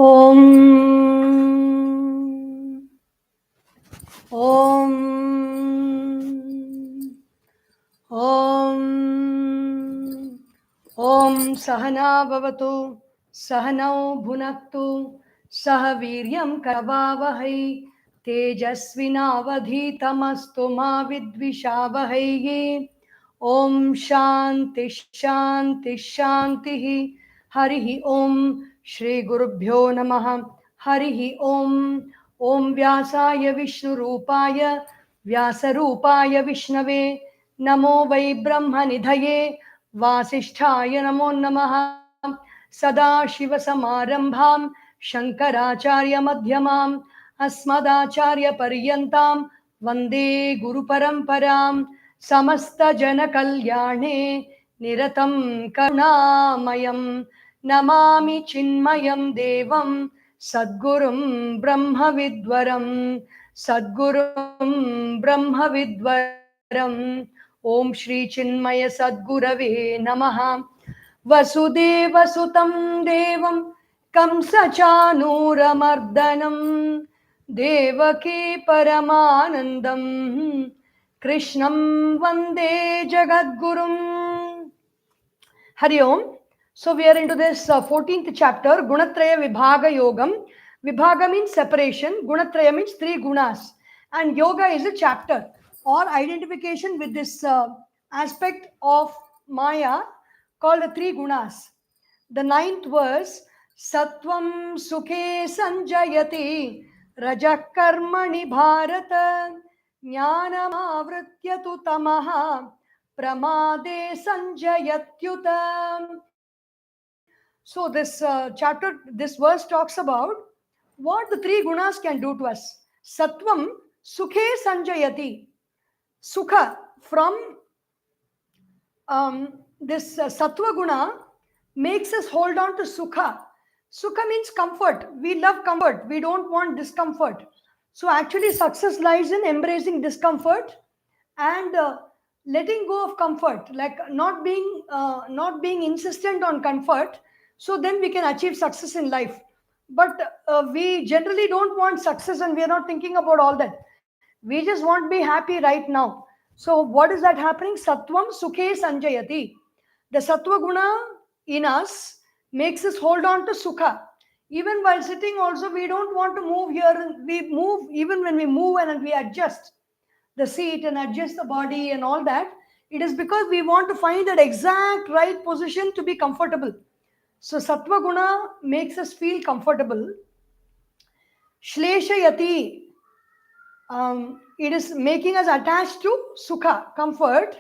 Om Om Om Om Sahana Bhavatu Sahanau Bhunaktu Sahaviryam Karavavahai Tejasvinavadhitamastu ma vidvishavahai. Om Shanti Shanti Shanti Harihi Om Shri Gurubhyo Namaha Harihi Om Om Vyasaya Vishnu Rupaya Vyasa Rupaya Vishnave Namo Vai Brahma Nidhaye Vasisthaya Namo Namaha Sada Shiva Samarambham Shankaracharya Madhyamam Asmadacharya Paryantam Vande Guru Paramparam Samasta Jana Kalyane Niratam Karunamayam Namami Chinmayam Devam Sadgurum Brahma Vidwaram Sadgurum Brahma Vidwaram Om Shri Chinmaya Sadgurave Namaha Vasudeva Sutam Devam Kamsachanuramardanam Devaki Paramanandam Krishnam Vande Jagadgurum. Hari Om. So we are into this 14th chapter, Gunatraya Vibhaga Yogam. Vibhaga means separation, Gunatraya means three gunas, and Yoga is a chapter or identification with this aspect of Maya called the three gunas. The ninth verse, Sattvam Sukhe Sanjayati Rajah Karmani Bharata Jnanam Avrityatu Tamaha Pramade Sanjayatyutam. So this chapter, this verse talks about what the three gunas can do to us. Sattvam Sukhe Sanjayati. Sukha, from this Sattva guna makes us hold on to Sukha. Sukha means comfort. We love comfort. We don't want discomfort. So actually success lies in embracing discomfort and letting go of comfort, like not being insistent on comfort. So then we can achieve success in life. But we generally don't want success, and we are not thinking about all that. We just want to be happy right now. So what is that happening? Sattvam Sukhe Sanjayati. The Sattva guna in us makes us hold on to Sukha. Even while sitting also, we don't want to move here. We move, even when we move and we adjust the seat and adjust the body and all that, it is because we want to find that exact right position to be comfortable. So Sattva guna makes us feel comfortable. Shleshayati, it is making us attached to Sukha, comfort.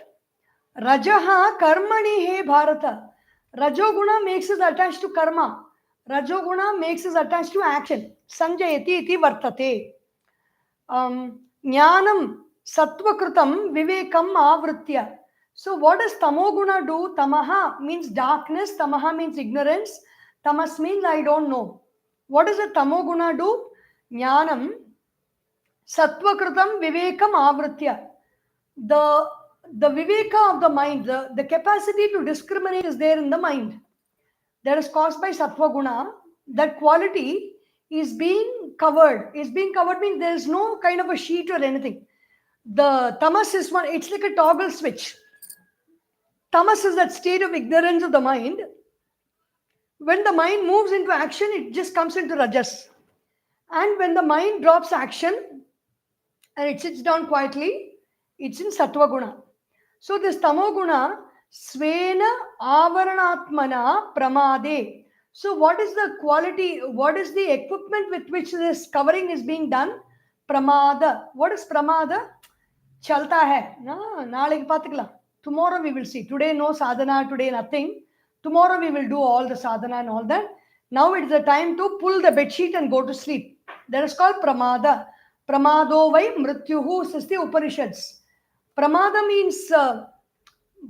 Rajaha Karmani He Bharata. Rajoguna makes us attached to karma. Rajoguna makes us attached to action. Sanjayati iti vartate. Jnanam Sattvakrutam Vivekam Avritya. So what does Tamoguna do? Tamaha means darkness. Tamaha means ignorance. Tamas means I don't know. What does the Tamoguna do? Jnanam Sattvakrutam Vivekam Avritya. The viveka of the mind, the capacity to discriminate is there in the mind. That is caused by Sattva guna. That quality is being covered. Is being covered means there is no kind of a sheet or anything. The tamas is one, it's like a toggle switch. Tamas is that state of ignorance of the mind. When the mind moves into action, it just comes into rajas. And when the mind drops action and it sits down quietly, it's in Sattva guna. So this Tamoguna, Svena Avaranatmana Pramade. So what is the quality, what is the equipment with which this covering is being done? Pramada. What is Pramada? Chalta hai. Naalik patikla. Tomorrow we will see. Today no sadhana, today nothing. Tomorrow we will do all the sadhana and all that. Now it is the time to pull the bedsheet and go to sleep. That is called Pramada. Pramado vai mrityuhu, says the Upanishads. Pramada means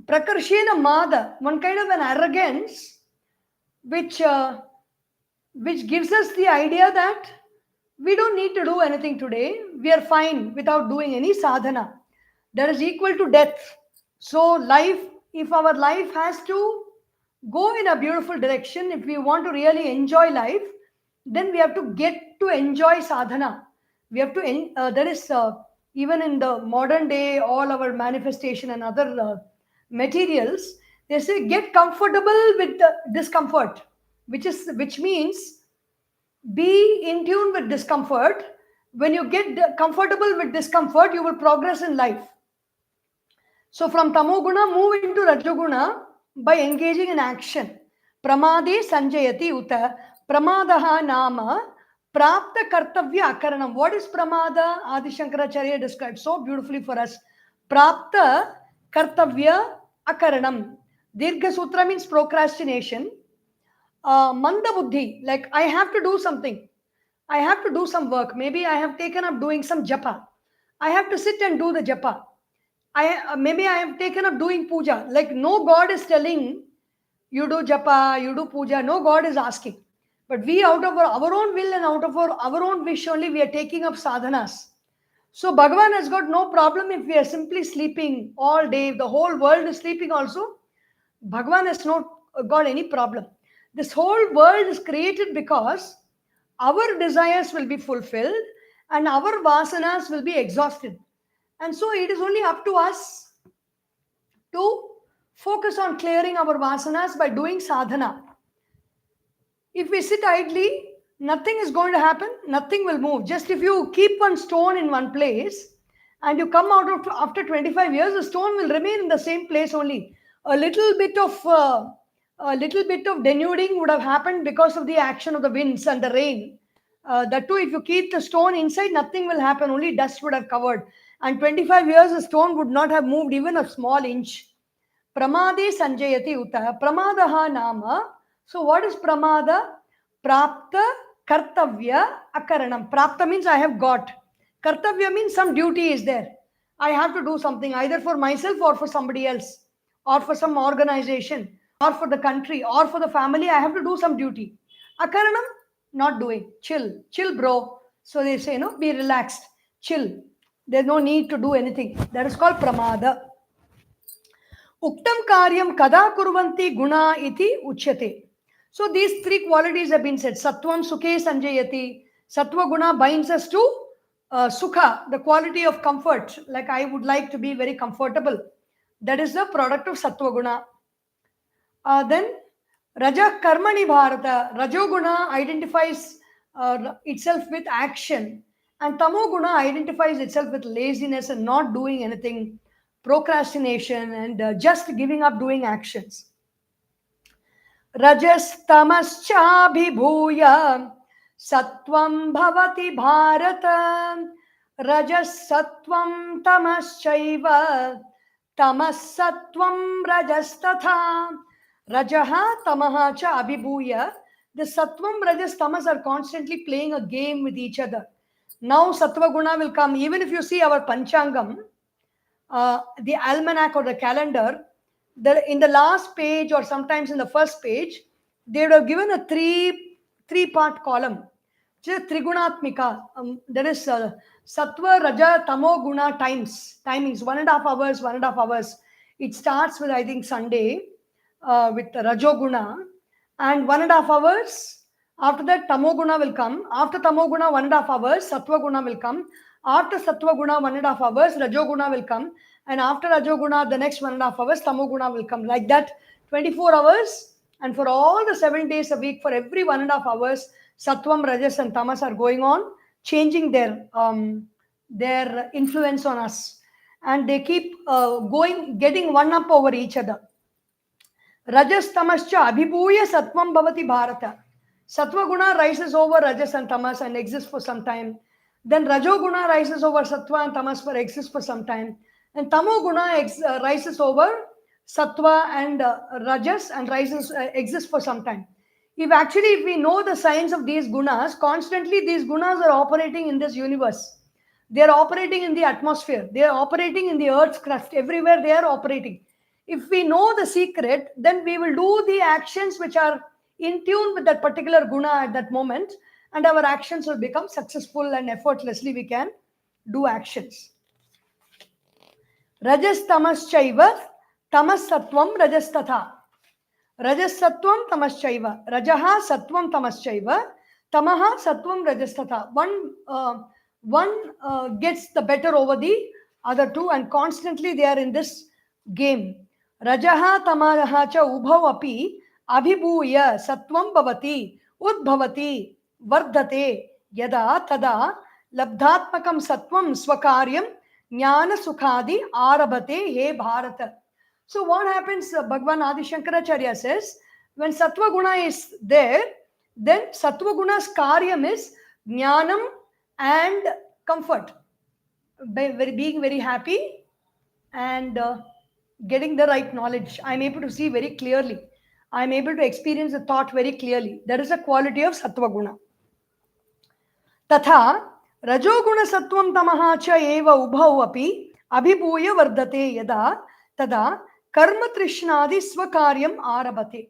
prakarshena mada, one kind of an arrogance which gives us the idea that we don't need to do anything today. We are fine without doing any sadhana. That is equal to death. So life, if our life has to go in a beautiful direction, if we want to really enjoy life, then we have to get to enjoy sadhana. We have to, that is, even in the modern day, all our manifestation and other materials, they say get comfortable with the discomfort, which means be in tune with discomfort. When you get comfortable with discomfort, you will progress in life. So from tamoguna, move into rajoguna by engaging in action. Pramade sanjayati uta pramadaha nama prapta kartavya akaranam. What is pramada? Adi Shankaracharya described so beautifully for us. Prapta kartavya akaranam. Dirgha sutra means procrastination. Manda buddhi, like I have to do something. I have to do some work. Maybe I have taken up doing some japa. I have to sit and do the japa. Maybe I have taken up doing puja. Like no God is telling you do japa, you do puja. No God is asking. But we, out of our own will and out of our own wish only, we are taking up sadhanas. So Bhagavan has got no problem if we are simply sleeping all day. If the whole world is sleeping also, Bhagavan has not got any problem. This whole world is created because our desires will be fulfilled and our vasanas will be exhausted. And so it is only up to us to focus on clearing our vasanas by doing sadhana. If we sit idly, nothing is going to happen, nothing will move. Just if you keep one stone in one place and you come out of after 25 years, the stone will remain in the same place only. A little bit of denuding would have happened because of the action of the winds and the rain. That too, if you keep the stone inside, nothing will happen, only dust would have covered. And 25 years, the stone would not have moved even a small inch. Pramade sanjayati uta pramadaha nama. So what is pramada? Prapta kartavya akaranam. Prapta means I have got. Kartavya means some duty is there. I have to do something either for myself or for somebody else, or for some organization, or for the country, or for the family. I have to do some duty. Akaranam, not doing. Chill, bro. So they say, no, be relaxed, chill. There's no need to do anything. That is called pramada. Uktam karyam kada kurvanti guna iti uchyate. So these three qualities have been said. Sattvam sukhe sanjayati. Sattva guna binds us to sukha, the quality of comfort. Like I would like to be very comfortable. That is the product of sattva guna. Then raja karmani bharata. Rajoguna identifies itself with action. And tamoguna identifies itself with laziness and not doing anything, procrastination, and just giving up doing actions. Rajas tamascha sattvam bhavati bharata. Rajas sattvam tamaschaiva tamas sattvam rajas tatha. Rajaha tamaha cha abhibhuya. The sattvam, rajas, tamas are constantly playing a game with each other. Now sattva guna will come. Even if you see our panchangam, the almanac or the calendar, in the last page or sometimes in the first page, they would have given a three-part column, which is trigunatmika. There is sattva, raja, tamo, guna timings, 1.5 hours, 1.5 hours. It starts with, I think, Sunday with rajoguna, and 1.5 hours. After that, tamoguna will come. After tamoguna, 1.5 hours, sattva guna will come. After sattva guna, 1.5 hours, rajoguna will come. And after rajoguna, the next 1.5 hours, tamoguna will come. Like that, 24 hours. And for all the 7 days a week, for every 1.5 hours, sattvam, rajas, and tamas are going on, changing their influence on us. And they keep getting one up over each other. Rajas tamascha abhibhuya sattvam bhavati bharata. Sattva guna rises over rajas and tamas and exists for some time. Then rajoguna rises over sattva and tamas for exists for some time. And tamoguna rises over sattva and rajas and exists for some time. If we know the signs of these gunas, constantly these gunas are operating in this universe. They are operating in the atmosphere. They are operating in the earth's crust. Everywhere they are operating. If we know the secret, then we will do the actions which are in tune with that particular guna at that moment, and our actions will become successful and effortlessly we can do actions. Rajas tamaschaiva tamas sattvam rajas tatha. Rajas sattvam tamaschaiva. Rajaha sattvam tamaschaiva Tamaha, Sattvam, Rajas, Tatha. One gets the better over the other two, and constantly they are in this game. Rajaha, Tamaha cha ubhav api abhibhuya Sattvam bhavati udbhavati vardhate yada tada labdhatmakam Sattvam swakaryam jnana sukhadi arabhate he bharata. So what happens, Bhagavan Adi Shankaracharya says, when Sattva Guna is there, then Sattva Guna's karyam is jnanam and comfort. Being very happy and getting the right knowledge. I'm able to see very clearly. I'm able to experience the thought very clearly. That is a quality of Sattva Guna. Tatha Rajoguna Sattvam Tamaha cha eva ubhau api abhibhuya vardate yada tada karma trishnadi swakaryam arabhate.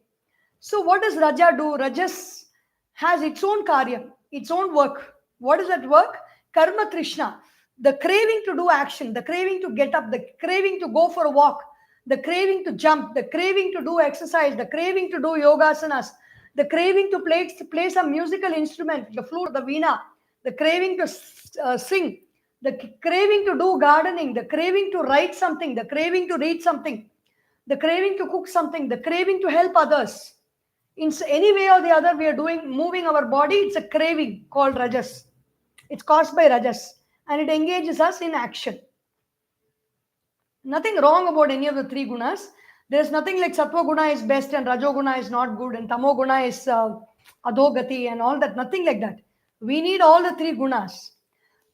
So what does Raja do? Rajas has its own karya, its own work. What is that work? Karma trishna, the craving to do action, the craving to get up, the craving to go for a walk, the craving to jump, the craving to do exercise, the craving to do yogasanas, the craving to play some musical instrument, the flute, the veena, the craving to sing, the craving to do gardening, the craving to write something, the craving to read something, the craving to cook something, the craving to help others. In any way or the other, we are moving our body. It's a craving called Rajas. It's caused by Rajas, and it engages us in action. Nothing wrong about any of the three gunas. There's nothing like Sattva Guna is best and Rajo Guna is not good and Tamo Guna is adogati and all that. Nothing like that. We need all the three gunas.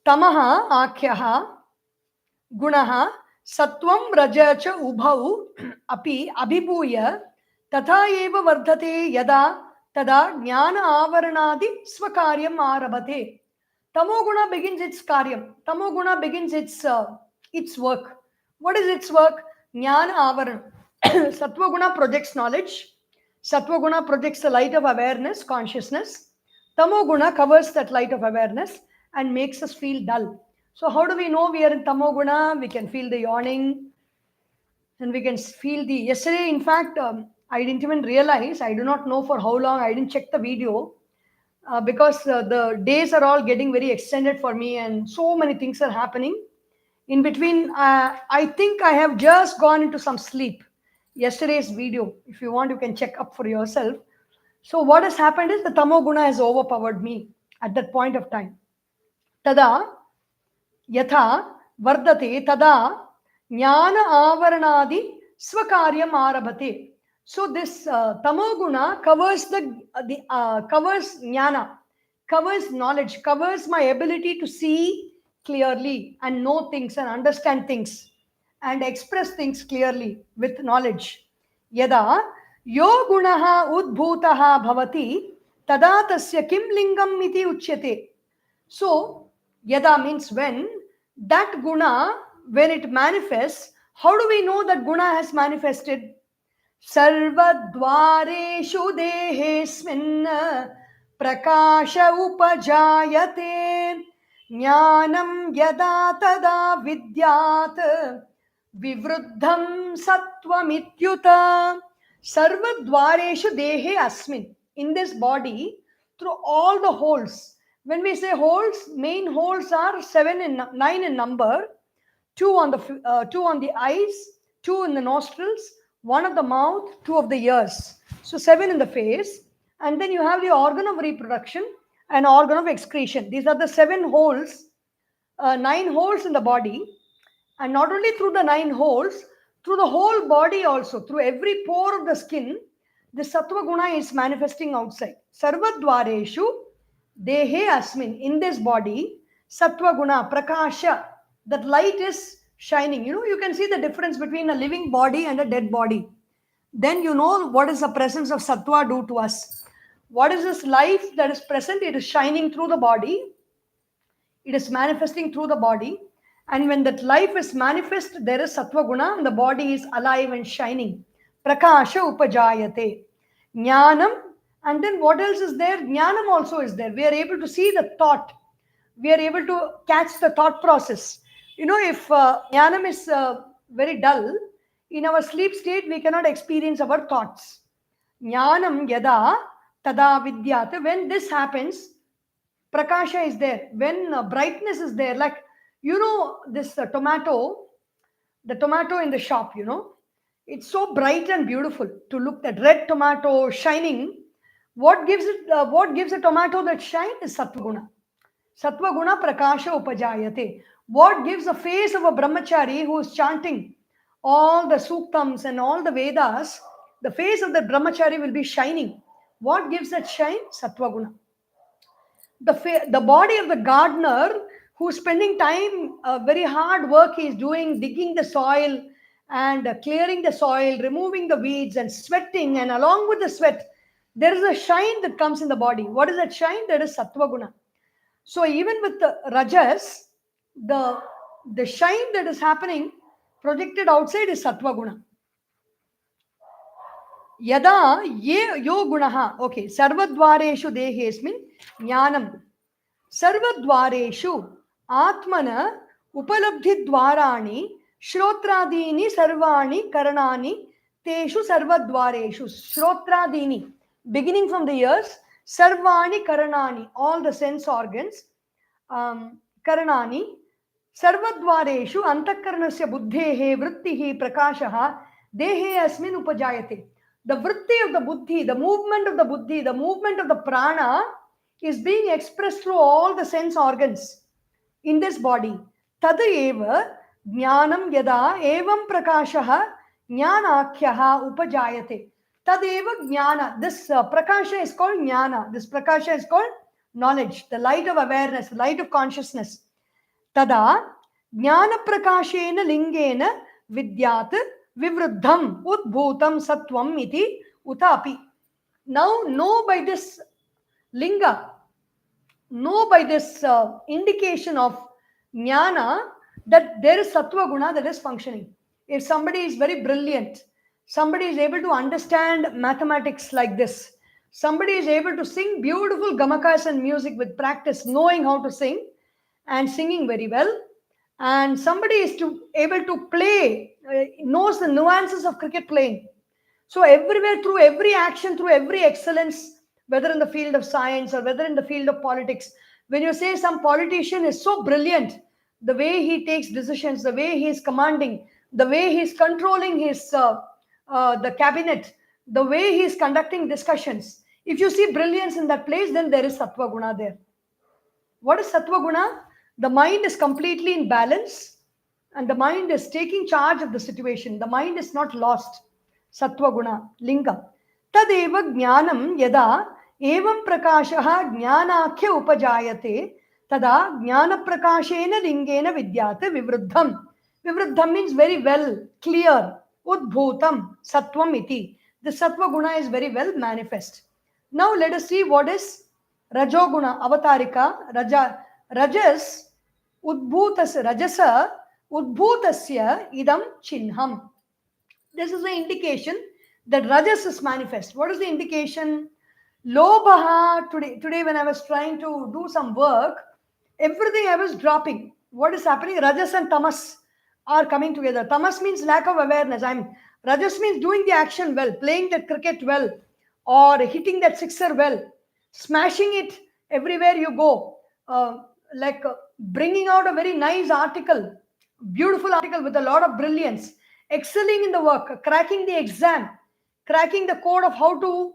Tamaha, Akhyaha, Gunaha, Sattvam, Raja cha ubhau api abhibhuya tatha eva vardhate yada tada jnana avaranadi swakaryam arabhate. Tamoguna begins its karyam. Tamoguna begins its work. What is its work? Jnana avaran. Sattva projects knowledge. Sattva projects the light of awareness, consciousness. Tamoguna covers that light of awareness and makes us feel dull. So how do we know we are in Tamoguna? We can feel the yawning and we can feel the... Yesterday, in fact, I didn't even realize, I do not know for how long, I didn't check the video because the days are all getting very extended for me and so many things are happening. In between, I think I have just gone into some sleep. Yesterday's video, if you want, you can check up for yourself. So what has happened is the Tamoguna has overpowered me at that point of time. Tada yatha vardate tada jnana avaranadi swakaryam arabhate. So this Tamoguna covers covers jnana, covers knowledge, covers my ability to see clearly and know things and understand things and express things clearly with knowledge. Yada yo gunaha udbhutaha bhavati tada tasya kim lingam iti uchyate. So yada means when that guna, when it manifests, how do we know that guna has manifested? Sarvadvareshu dehesmin prakasha upajayate jnanam yada tada vidyat vivruddham sattvamityuta. Sarvadvareshu dehe asmin. In this body, through all the holes. When we say holes, main holes are 9 in number. Two on the eyes, 2 in the nostrils, 1 of the mouth, 2 of the ears. So 7 in the face. And then you have the organ of reproduction and organ of excretion. These are the 7 holes, 9 holes in the body. And not only through the 9 holes, through the whole body also, through every pore of the skin, the Sattva Guna is manifesting outside. Sarvadvareshu dehe asmin. In this body, Sattva Guna, prakasha, that light is shining. You can see the difference between a living body and a dead body. Then you know what is the presence of Sattva do to us. What is this life that is present? It is shining through the body. It is manifesting through the body. And when that life is manifest, there is Sattva Guna and the body is alive and shining. Prakasha upajayate. Jnanam. And then what else is there? Jnanam also is there. We are able to see the thought. We are able to catch the thought process. If jnanam is very dull, in our sleep state, we cannot experience our thoughts. Jnanam yada tada vidyat. When this happens, prakasha is there, when brightness is there, like, this tomato, the tomato in the shop, it's so bright and beautiful to look. That red tomato shining. What gives a tomato that shine is sattva guna prakasha upajayate. What gives the face of a brahmachari who is chanting all the suktams and all the Vedas? The face of the brahmachari will be shining. What gives that shine? Sattva guna. The body of the gardener who's spending time, very hard work he's doing, digging the soil and clearing the soil, removing the weeds and sweating, and along with the sweat, there is a shine that comes in the body. What is that shine? That is sattva guna. So even with the rajas, the shine that is happening projected outside is sattva guna. Yada yo gunaha. Okay, sarvadvareshu dehesmin jnanam. Sarvadvareshu atmana upalabdhidvarani shrotradini sarvani karanani teshu sarvadvareshu. Shrotradini, beginning from the ears, sarvani karanani, all the sense organs, karanani, sarvadvareshu antakaranasya buddhehe vrittihi prakashaha dehe asmin upajayate. The vritti of the buddhi, the movement of the buddhi, the movement of the prana is being expressed through all the sense organs in this body. Tada eva jnanam yada evam prakashaha jnanakyaha upajayate. Tadeva jnana. This prakasha is called jnana. This prakasha is called knowledge, the light of awareness, the light of consciousness. Tada jnana prakashena lingena vidyat vivruddham udbhutam sattvam iti utapi. Now know by this linga, know by this indication of jnana that there is sattva guna that is functioning. If somebody is very brilliant, somebody is able to understand mathematics like this, somebody is able to sing beautiful gamakas and music with practice, knowing how to sing and singing very well, and somebody is able to play, knows the nuances of cricket playing. So everywhere, through every action, through every excellence, whether in the field of science or whether in the field of politics, when you say some politician is so brilliant, the way he takes decisions, the way he is commanding, the way he is controlling his the cabinet, the way he is conducting discussions, if you see brilliance in that place, then there is sattva guna there. What is sattva guna? The mind is completely in balance and the mind is taking charge of the situation. The mind is not lost. Sattva guna, linga. Tadeva jnanam yada evam prakashaha jnanakhya upajayate tada jnana prakashena lingena vidyate vivruddham. Vivruddham means very well, clear. Udbhutam sattvam iti. The sattva guna is very well manifest. Now let us see what is rajoguna, avatarika, rajas, rajasa, udbhutasya idam chinham. This is the indication that rajas is manifest. What is the indication? Lobha, today when I was trying to do some work, everything I was dropping. What is happening? Rajas and tamas are coming together. Tamas means lack of awareness. Rajas means doing the action well, playing that cricket well, or hitting that sixer well, smashing it everywhere you go, bringing out a very nice article, beautiful article with a lot of brilliance, excelling in the work, cracking the exam, cracking the code of how to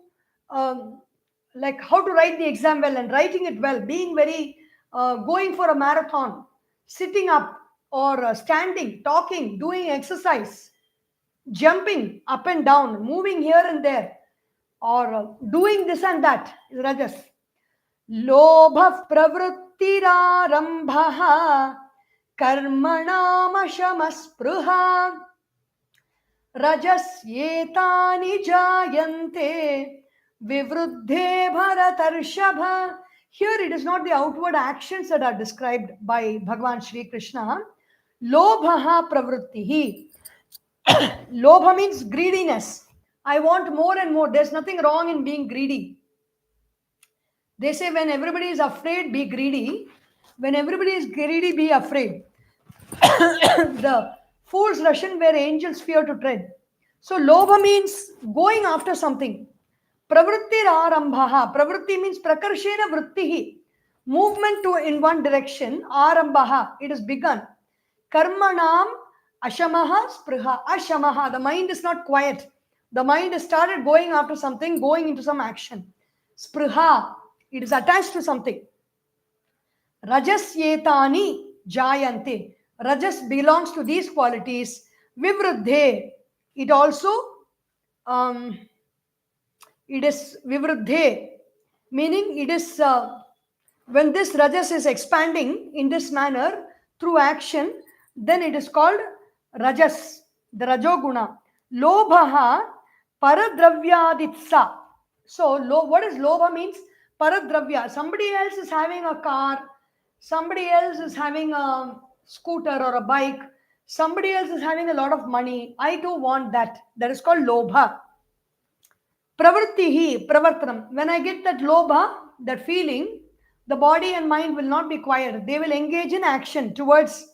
write the exam well and writing it well, being very going for a marathon, sitting up or standing, talking, doing exercise, jumping up and down, moving here and there, or doing this and that is rajas. Lobha pravrittirarambha karmanamasamasprudha rajas yetani jayante vivruddhe bharatarshabha. Here it is not the outward actions that are described by Bhagavan Shri Krishna. Lobha pravrittihi. Lobha means greediness. I want more and more. There's nothing wrong in being greedy. They say when everybody is afraid, be greedy. When everybody is greedy, be afraid. The fools rush in where angels fear to tread. So lobha means going after something. Pravrittir arambhaha. Pravritti means prakarshena vrittihi. movement to in one direction, arambaha, it is begun. Karmanam ashamaha spriha, ashamaha, the mind is not quiet. The mind has started going after something, going into some action. Spriha, it is attached to something. Rajasyetani jayante. Rajas belongs to these qualities. Vivruddhe, it also it is vivruddhe, meaning it is when this rajas is expanding in this manner through action, then it is called rajas, the rajoguna. Lobhaha paradravyaditsa. So, what is lobha means? Paradravya. Somebody else is having a car, somebody else is having a scooter or a bike, somebody else is having a lot of money. I too want that. That is called lobha. Pravrittihi, pravartanam. When I get that lobha, that feeling, the body and mind will not be quiet. They will engage in action towards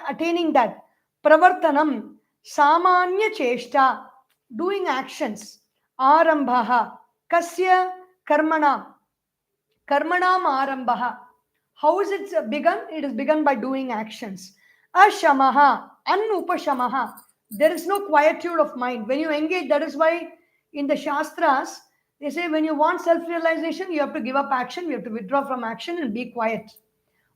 attaining that. Pravartanam, samanya cheshta, doing actions. Arambhaha, kasya karmana. Karmanam arambaha. How is it begun? It is begun by doing actions. Ashamaha, anupashamaha. There is no quietude of mind. When you engage, that is why in the Shastras, they say when you want self-realization, you have to give up action, you have to withdraw from action and be quiet.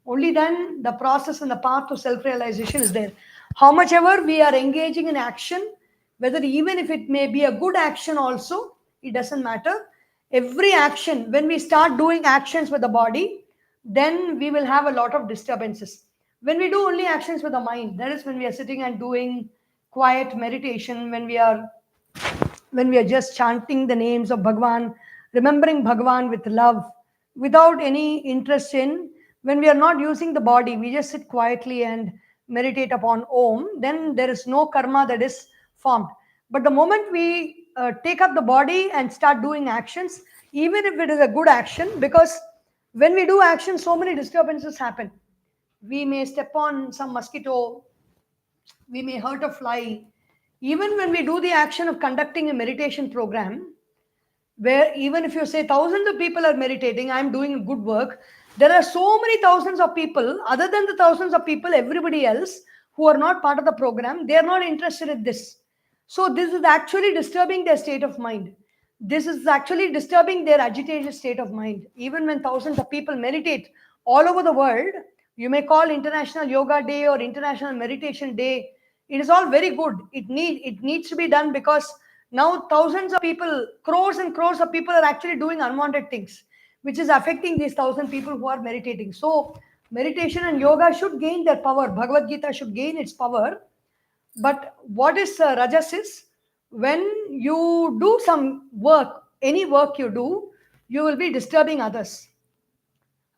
Only then the process and the path to self-realization is there. How much ever we are engaging in action, whether even if it may be a good action also, it doesn't matter. Every action, when we start doing actions with the body, then we will have a lot of disturbances. When we do only actions with the mind, that is when we are sitting and doing quiet meditation, when we are just chanting the names of Bhagavan, remembering Bhagavan with love, without any interest in, when we are not using the body, we just sit quietly and meditate upon Om, then there is no karma that is formed. But the moment we take up the body and start doing actions, even if it is a good action, because when we do action, so many disturbances happen. We may step on some mosquito, we may hurt a fly. Even when we do the action of conducting a meditation program, where even if you say thousands of people are meditating, I'm doing good work, there are so many thousands of people, other than the thousands of people, everybody else who are not part of the program, they are not interested in this. So this is actually disturbing their state of mind. This is actually disturbing their agitated state of mind. Even when thousands of people meditate all over the world, you may call International Yoga Day or International Meditation Day. It is all very good. It needs to be done because now thousands of people, crores and crores of people are actually doing unwanted things, which is affecting these thousand people who are meditating. So meditation and yoga should gain their power. Bhagavad Gita should gain its power. But what is rajas is when you do some work, any work you do, you will be disturbing others.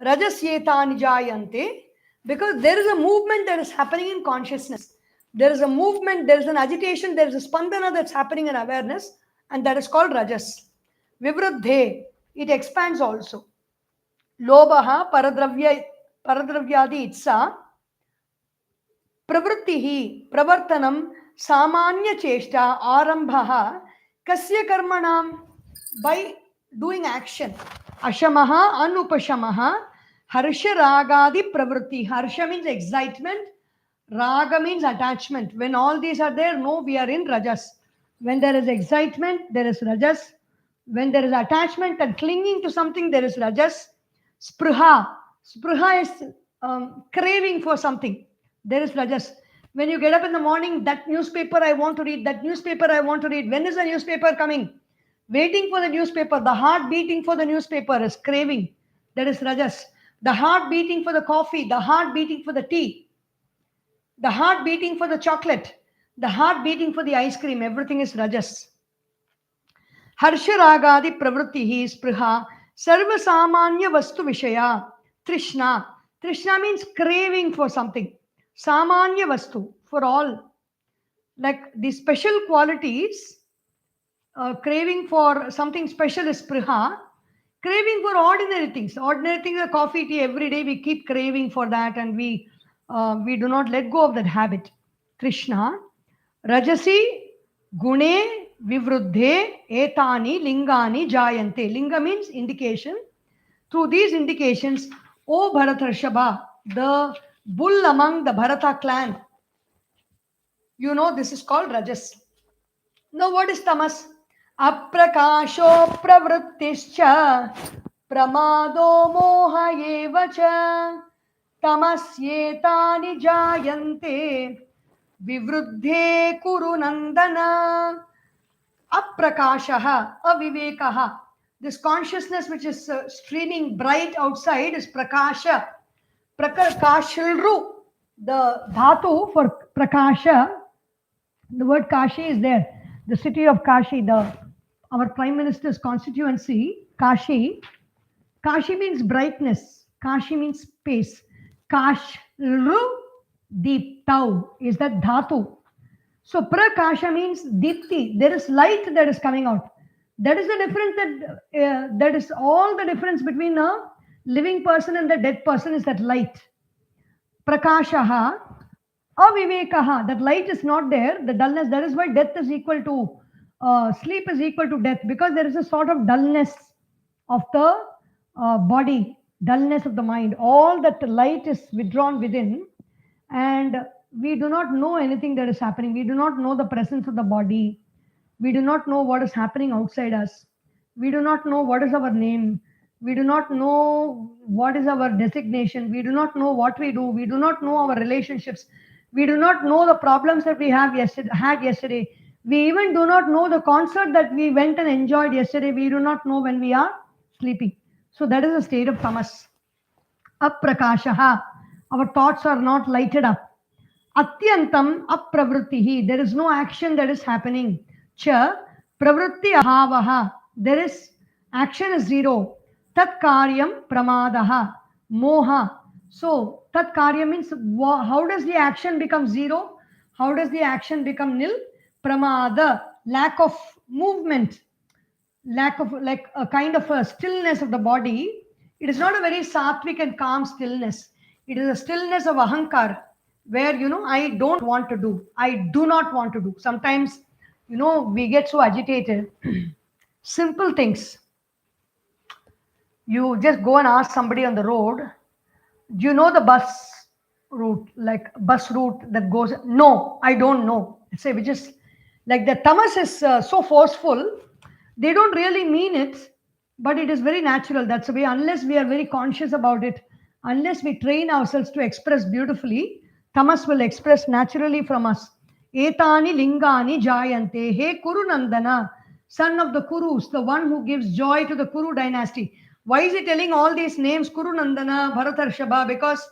Rajasyetani jayante, because there is a movement that is happening in consciousness. There is a movement, there is an agitation, there is a spandana that's happening in awareness, and that is called rajas. Vivruddhe, it expands also. Lobhaha paradravyadi itsa, pravrittihi pravartanam samanya cheshta arambhaha kasya karmanam, by doing action. Ashamaha anupashamaha harsha ragadi pravritti. Harsha means excitement, raga means attachment. When all these are there, no, we are in rajas. When there is excitement, there is rajas. When there is attachment and clinging to something, there is rajas. Spriha, spriha is craving for something, there is rajas. When you get up in the morning, that newspaper I want to read, that newspaper I want to read, when is the newspaper coming? Waiting for the newspaper, the heart beating for the newspaper is craving, that is rajas. The heart beating for the coffee, the heart beating for the tea, the heart beating for the chocolate, the heart beating for the ice cream, everything is rajas. Harsha ragadi pravrittihi spriha sarva samanya vastu vishaya trishna. Trishna means craving for something. Samanya vastu, for all. Like the special qualities, craving for something special is spriha. Craving for ordinary things. Ordinary things are coffee, tea, every day we keep craving for that and we do not let go of that habit. Trishna. Rajasi gune vivruddhe etani lingani jayante. Linga means indication. Through these indications, O Bharatarshaba, the bull among the Bharata clan, you know this is called Rajas. Now what is Tamas? Aprakasho pravrittischa pramado moha evacha tamasyetani jayante vivruddhe kuru nandana. Aprakashaha, avivekaha. This consciousness which is streaming bright outside is prakasha. Prakashilru, the dhatu for prakasha, the word Kashi is there. The city of Kashi, our prime minister's constituency, Kashi. Kashi means brightness. Kashi means space. Kashru Deeptau is that dhatu. So prakasha means deepti. There is light that is coming out. That is the difference that is all the difference between a living person and the dead person is that light. Prakashaha, avivekaha. That light is not there. The dullness. That is why death is equal to sleep is equal to death, because there is a sort of dullness of the body, dullness of the mind. All that light is withdrawn within, and we do not know anything that is happening. We do not know the presence of the body. We do not know what is happening outside us. We do not know what is our name. We do not know what is our designation. We do not know what we do. We do not know our relationships. We do not know the problems that we had yesterday. We even do not know the concert that we went and enjoyed yesterday. We do not know when we are sleeping. So that is a state of tamas. Aprakashaha. Our thoughts are not lighted up. Atyantam apravrittihi. There is no action that is happening. Cha pravritti ahavaha. There is action is zero. Tat karyam pramadaha. Moha. So tat karya means how does the action become zero? How does the action become nil? Pramada. Lack of movement. Lack of like a kind of a stillness of the body. It is not a very sattvic and calm stillness. It is a stillness of ahankar, where I don't want to do, I do not want to do. Sometimes we get so agitated. Simple things. You just go and ask somebody on the road, do you know the bus route, like bus route that goes? No, I don't know. Say, which is like the tamas is so forceful. They don't really mean it, but it is very natural. That's the way. Unless we are very conscious about it, unless we train ourselves to express beautifully, tamas will express naturally from us. Etani lingani jayante. Hey Kuru Nandana, son of the Kurus, the one who gives joy to the Kuru dynasty. Why is he telling all these names, Kuru Nandana, Bharatarshaba? Because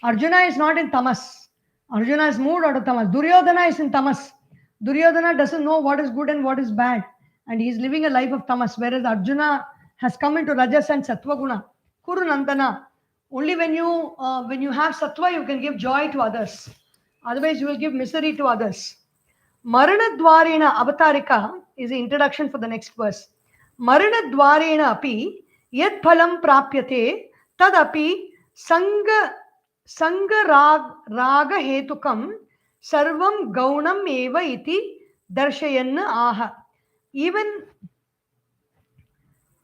Arjuna is not in tamas. Arjuna is moved out of tamas. Duryodhana is in tamas. Duryodhana doesn't know what is good and what is bad, and he is living a life of tamas, whereas Arjuna has come into rajas and sattva guna. Kuru Nandana. Only when you have sattva, you can give joy to others. Otherwise, you will give misery to others. Maranadvarena avatarika is the introduction for the next verse. Maranadvarena api yad phalam prapyate tadapi sanga raga hetukam sarvam gaunam eva iti darshayanna aha. Even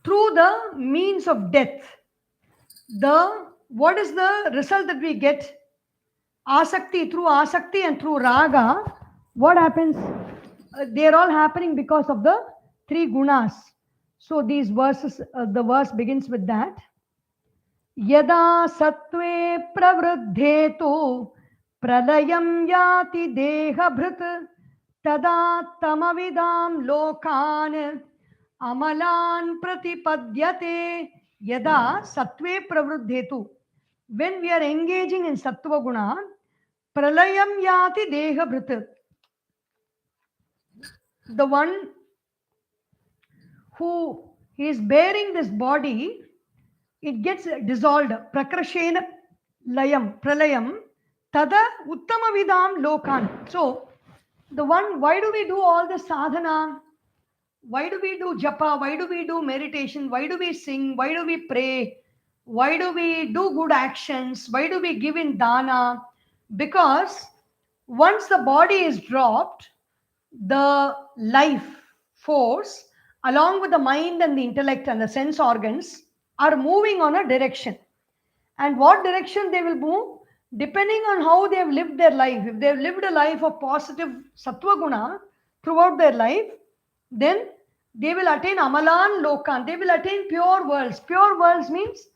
through the means of death, what is the result that we get? Asakti, through asakti and through raga, what happens? They are all happening because of the three gunas. So these verses, the verse begins with that. Yada sattve pravruddhetu pralayam yati deha bhrit tada tamavidam lokan amalan pratipadyate. Yada sattve pravruddhetu. When we are engaging in sattva guna, pralayam yati deha bhrit. The one who is bearing this body, it gets dissolved. Prakrashena layam, pralayam, tada uttama vidam lokan. So, the one, why do we do all the sadhana? Why do we do japa? Why do we do meditation? Why do we sing? Why do we pray? Why do we do good actions? Why do we give in dana? Because once the body is dropped, the life force, along with the mind and the intellect and the sense organs, are moving on a direction. And what direction they will move? Depending on how they have lived their life. If they have lived a life of positive sattva guna throughout their life, then they will attain amalan lokan. They will attain pure worlds. Pure worlds means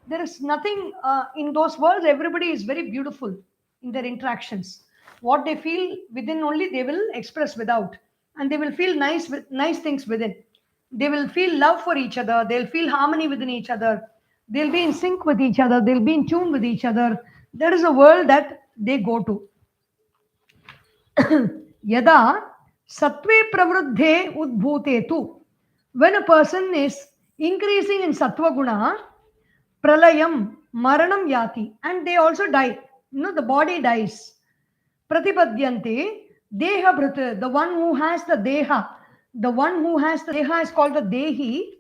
there is nothing in those worlds. Everybody is very beautiful in their interactions. What they feel within only they will express without, and they will feel nice with nice things within. They will feel love for each other. They'll feel harmony within each other. They'll be in sync with each other. They'll be in tune with each other. There is a world that they go to. Yada sattve pravruddhe udbhute tu. When a person is increasing in sattva guna, pralayam, maranam yati, and they also die. The body dies. Pratipadyante, deha bhrata, the one who has the deha. The one who has the deha is called the dehi.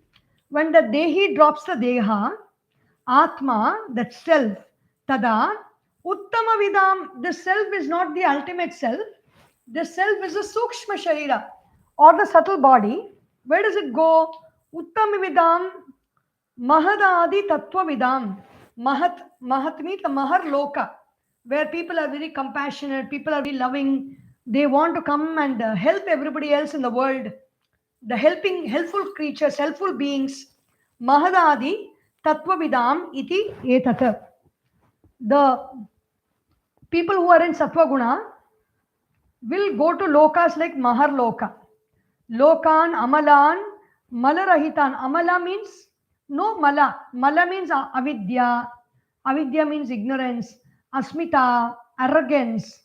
When the dehi drops the deha, atma, that self, tada, uttama vidam, the self is not the ultimate self. The self is a sukshma sharira, or the subtle body. Where does it go? Uttama vidam, mahadadi tattva vidam. Mahat means the mahar loka, where people are very compassionate, people are very loving. They want to come and help everybody else in the world. The helpful creatures, helpful beings. Mahadadi tattva vidam iti etata. The people who are in sattva guna will go to lokas like mahar loka. Lokan, amalan, malarahitan. Amala means no mala. Mala means avidya. Avidya means ignorance. Asmita, arrogance.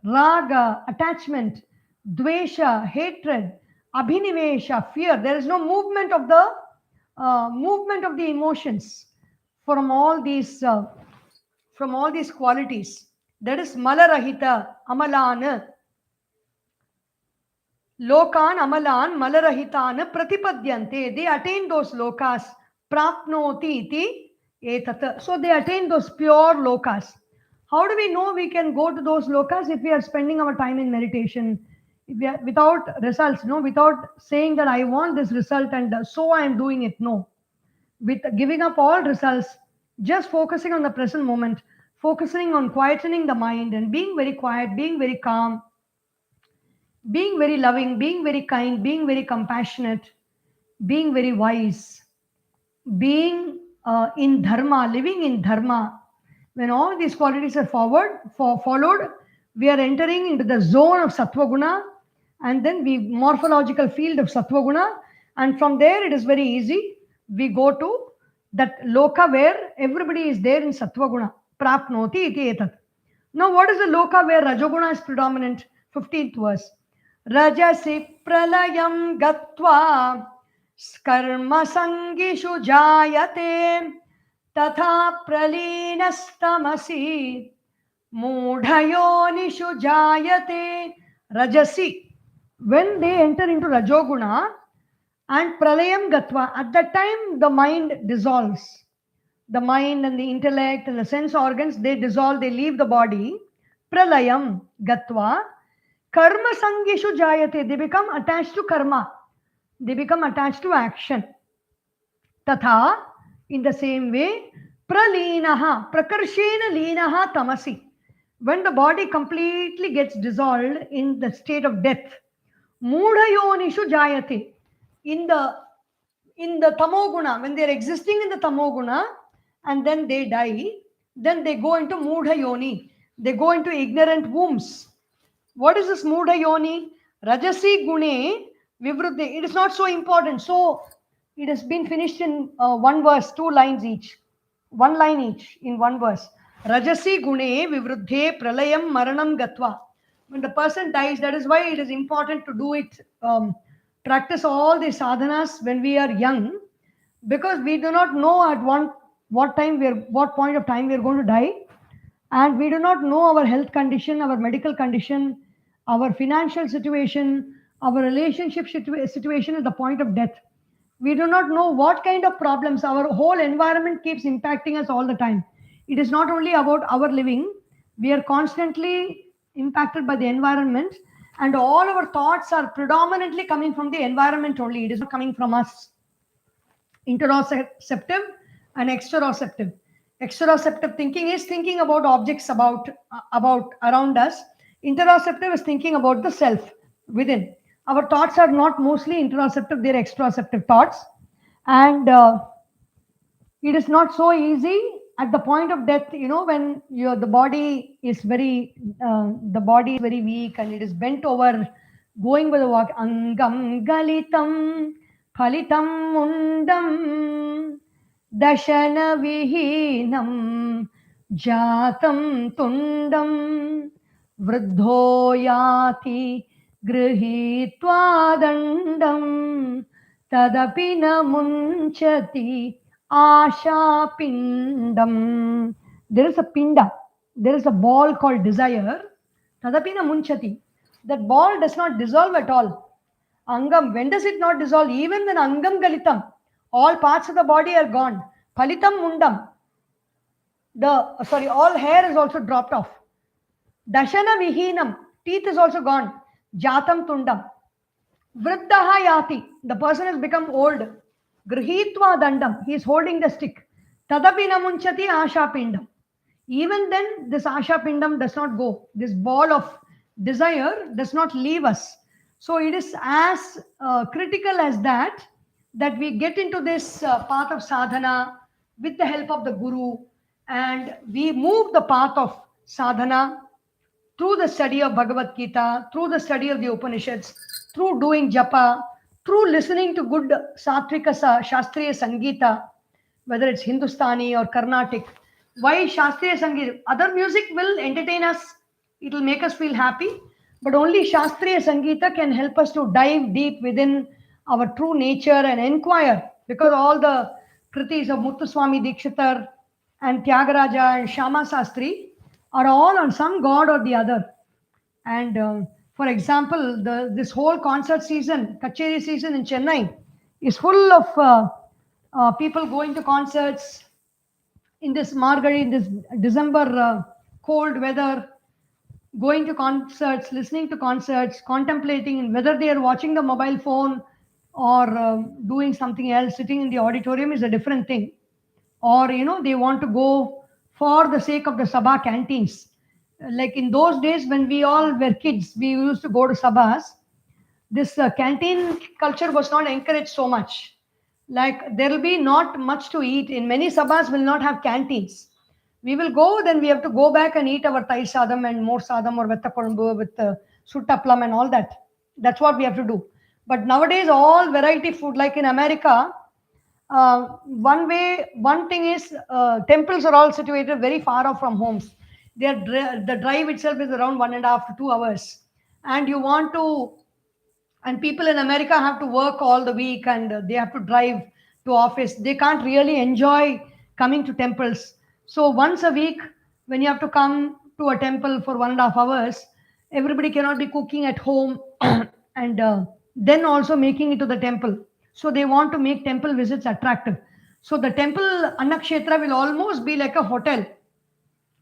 Raga, attachment. Dvesha, hatred. Abhinivesha, fear. There is no movement of the emotions from all these qualities. That is malarahita, amalana. Lokan amalan malarahitan pratipadyante. They attain those lokas. Prapnoti iti etat. So they attain those pure lokas. How do we know we can go to those lokas? If we are spending our time in meditation, if we are, without results, without saying that I want this result and so I am doing it. No. With giving up all results, just focusing on the present moment, focusing on quietening the mind and being very quiet, being very calm, being very loving, being very kind, being very compassionate, being very wise, being in dharma, living in dharma. When all these qualities are followed, we are entering into the zone of sattva guna, and then we morphological field of sattva guna, and from there it is very easy. We go to that loka where everybody is there in sattva guna. Prapnoti iti etat. Now, what is the loka where rajoguna is predominant? 15th verse. Rajasi pralayam gatva karma sangishu jayate tatha pralinastamasi mudhayonishu jayate. Rajasi, when they enter into rajoguna and pralayam gatva, at that time the mind dissolves. The mind and the intellect and the sense organs, they dissolve, they leave the body. Pralayam gatva karma sangishu jayate, they become attached to karma, they become attached to action. Tatha, in the same way, pralinaha, prakarshena linaha tamasi, when the body completely gets dissolved in the state of death. Mudhayonishu jayate, in the tamoguna, when they are existing in the tamoguna and then they die, then they go into mudhayoni, they go into ignorant wombs. What is this mudhayoni? Rajasi gune vivruddhe. It is not so important. So it has been finished in one verse, 2 lines each. 1 line each in one verse. Rajasi gune vivruddhe pralayam maranam gatva. When the person dies, that is why it is important to do it, practice all the sadhanas when we are young, because we do not know at what point of time we are going to die, and we do not know our health condition, our medical condition, our financial situation, our relationship situation at the point of death. We do not know what kind of problems. Our whole environment keeps impacting us all the time. It is not only about our living. We are constantly impacted by the environment, and all our thoughts are predominantly coming from the environment only. It is not coming from us. Interoceptive and exteroceptive. Exteroceptive thinking is thinking about objects about around us. Interoceptive is thinking about the self within. Our thoughts are not mostly interoceptive; they're exteroceptive thoughts, and it is not so easy at the point of death. You know, when the body is very weak and it is bent over, going with the walk. Angam galitam phalitam mundam dashana vihinam jatam tundam vruddho yati गृहीत्वा दण्डं तदपि न मुञ्चति आशापिण्डं. There is a pinda, there is a ball called desire. Tadapi na munchati. That ball does not dissolve at all. Angam, when does it not dissolve? Even when angam galitam, all parts of the body are gone. Palitam mundam, all hair is also dropped off. Dashana vihinam, teeth is also gone. Jatam tundam. Vriddaha yati, the person has become old. Grihitva dandam, he is holding the stick. Tadapi namunchati asha pindam. Even then, this asha pindam does not go. This ball of desire does not leave us. So it is as critical as that we get into this path of sadhana with the help of the guru, and we move the path of sadhana through the study of Bhagavad Gita, through the study of the Upanishads, through doing japa, through listening to good Satvika Shastriya Sangeeta, whether it's Hindustani or Carnatic. Why Shastriya Sangeeta? Other music will entertain us, it will make us feel happy, but only Shastriya Sangeeta can help us to dive deep within our true nature and inquire, because all the kritis of Muthuswami Dikshitar and Tyagaraja and Shama Sastri are all on some god or the other. And for example, this whole concert season, Kacheri season in Chennai, is full of people going to concerts in this Margari, in this December cold weather, going to concerts, listening to concerts, contemplating whether they are watching the mobile phone or doing something else. Sitting in the auditorium is a different thing. Or they want to go for the sake of the sabha canteens. Like in those days when we all were kids, we used to go to sabhas. This canteen culture was not encouraged so much. Like there will be not much to eat. In many sabhas will not have canteens. We will go, then we have to go back and eat our thai sadam and more sadam or vetta kolumbu with suttaplam and all that. That's what we have to do. But nowadays, all variety food, like in America, one thing is temples are all situated very far off from homes. The drive itself is around 1.5 to 2 hours, and and people in America have to work all the week, and they have to drive to office. They can't really enjoy coming to temples. So once a week, when you have to come to a temple for 1.5 hours, everybody cannot be cooking at home and then also making it to the temple. So they want to make temple visits attractive. So the temple Annakshetra will almost be like a hotel.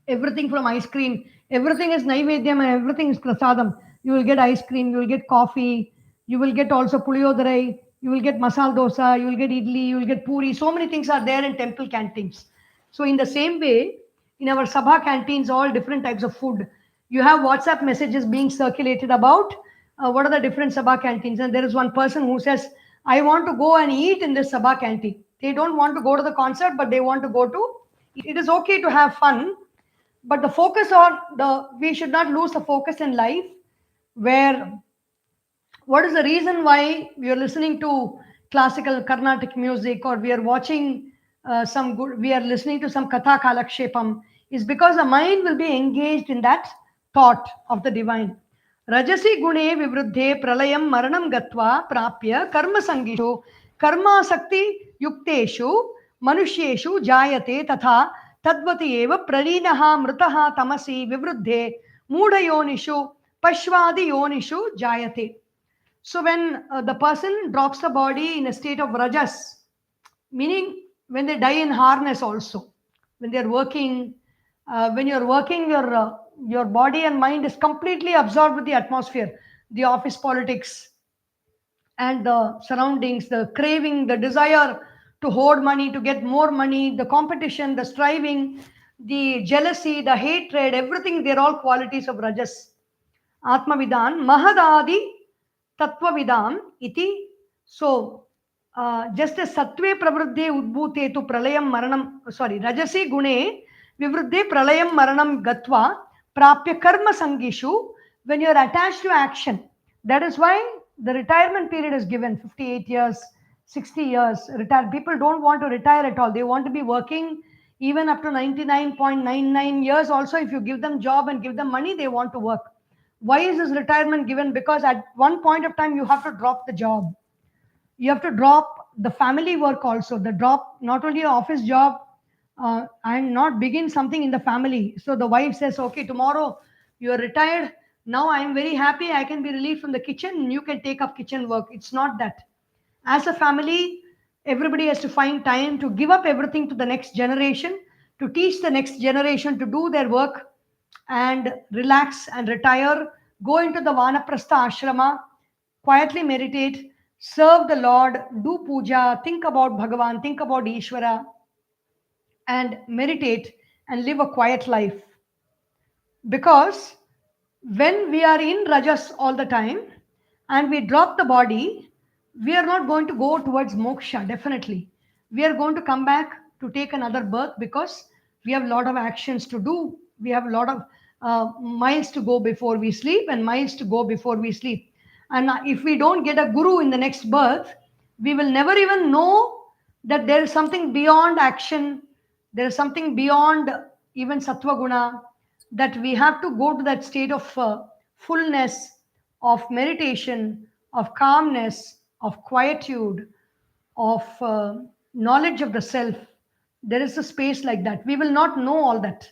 Everything from ice cream, everything is naivedyam and everything is prasadam. You will get ice cream, you will get coffee, you will get also puliodarai, you will get masal dosa, you will get idli, you will get puri. So many things are there in temple canteens. So in the same way, in our sabha canteens, all different types of food. You have WhatsApp messages being circulated about what are the different sabha canteens, and there is one person who says, I want to go and eat in this sabha canteen. They don't want to go to the concert, but they want to go to. It is okay to have fun, but the focus on the we should not lose the focus in life, where what is the reason why we are listening to classical Carnatic music, or we are watching we are listening to some katha kalakshepam, is because the mind will be engaged in that thought of the divine. Rajasi gune vivruddhe pralayam maranam gatva prapya karma sangishu karma sakti yukteshu manusheshu jayate tatha tadvati eva pralinaha mritaha tamasi vivruddhe मूढ़ योनिषु pashvadi yonishu jayate. So when the person drops the body in a state of rajas, meaning when they die in harness also, when they are working, when you're working, your body and mind is completely absorbed with the atmosphere, the office politics and the surroundings, the craving, the desire to hoard money, to get more money, the competition, the striving, the jealousy, the hatred, everything, they're all qualities of Rajas. Atmavidan, Mahadadi Tattvavidam iti. So, just as Sattve Pravruddhe Udbhute tu Pralayam Maranam, sorry, Rajasi Gune Vivruddhe Pralayam Maranam Gatva Prapya Karma Sangishu, when you're attached to action. That is why the retirement period is given 58 years, 60 years. Retired people don't want to retire at all. They want to be working even up to 99.99 years. Also, if you give them job and give them money, they want to work. Why is this retirement given? Because at one point of time, you have to drop the job. You have to drop the family work also. The drop not only your office job and not begin something in the family. So the wife says, okay, tomorrow you are retired. Now I am very happy. I can be relieved from the kitchen. You can take up kitchen work. It's not that. As a family, everybody has to find time to give up everything to the next generation, to teach the next generation to do their work and relax and retire, go into the Vanaprastha ashrama, quietly meditate, serve the Lord, do puja, think about Bhagavan, think about Ishvara, and meditate and live a quiet life. Because when we are in Rajas all the time and we drop the body, we are not going to go towards moksha, definitely. We are going to come back to take another birth because we have a lot of actions to do. We have a lot of miles to go before we sleep and miles to go before we sleep. And if we don't get a guru in the next birth, we will never even know that there is something beyond action, there is something beyond even sattva guna, that we have to go to that state of fullness, of meditation, of calmness, of quietude, of knowledge of the self. There is a space like that. We will not know all that.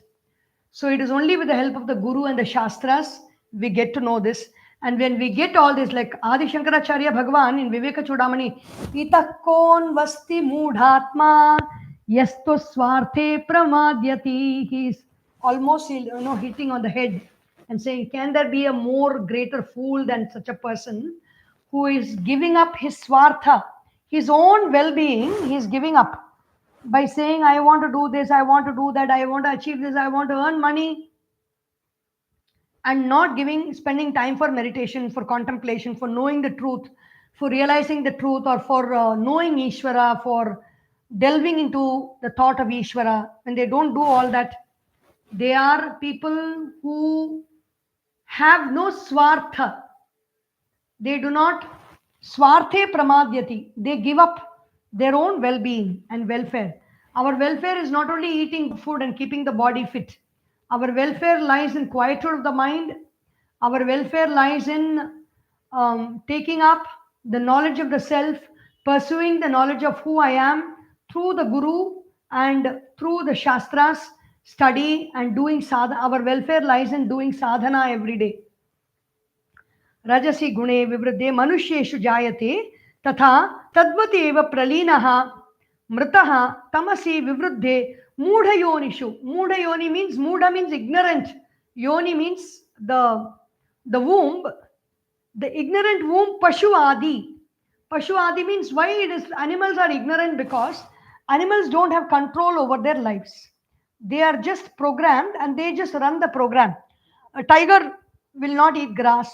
So it is only with the help of the Guru and the Shastras we get to know this. And when we get all this, like Adi Shankaracharya Bhagavan in Viveka Chudamani, Itakon Vasti Mudhatma Yasto Swarte Pramadyati. He's almost hitting on the head and saying, can there be a more greater fool than such a person who is giving up his swartha, his own well-being, he's giving up by saying, I want to do this, I want to do that, I want to achieve this, I want to earn money, and not spending time for meditation, for contemplation, for knowing the truth, for realizing the truth, or for knowing Ishvara, for delving into the thought of Ishvara. When they don't do all that, they are people who have no swartha. They do not swarte pramadyati. They give up their own well-being and welfare. Our welfare is not only eating food and keeping the body fit. Our welfare lies in quietude of the mind. Our welfare lies in taking up the knowledge of the self, pursuing the knowledge of who I am through the Guru and through the Shastras, study and doing sadhana. Our welfare lies in doing sadhana every day. रजसि गुणे विवृद्धे मनुष्येषु जायते तथा तद्वत् एव प्रलीनः मृतः तमसि विवृद्धे मूढ़योनिषु. Moodhayoni means, moodha means ignorant, yoni means the womb, the ignorant womb. Pashu adi means, why it is animals are ignorant? Because animals don't have control over their lives. They are just programmed and they just run the program. A tiger will not eat grass.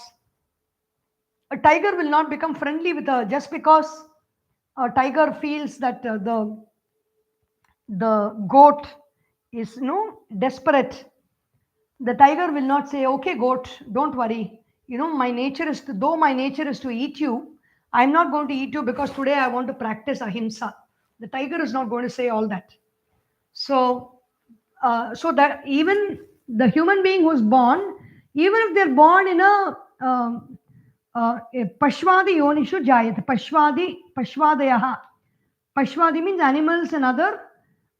A tiger will not become friendly with her just because a tiger feels that the goat is desperate. The tiger will not say, okay goat, don't worry, my nature is to eat you, I'm not going to eat you because today I want to practice ahimsa. The tiger is not going to say all that. So that even the human being who's born, even if they're born in a Pashvadi yonishu jayat. Pashvadayaha. Pashvadi means animals and other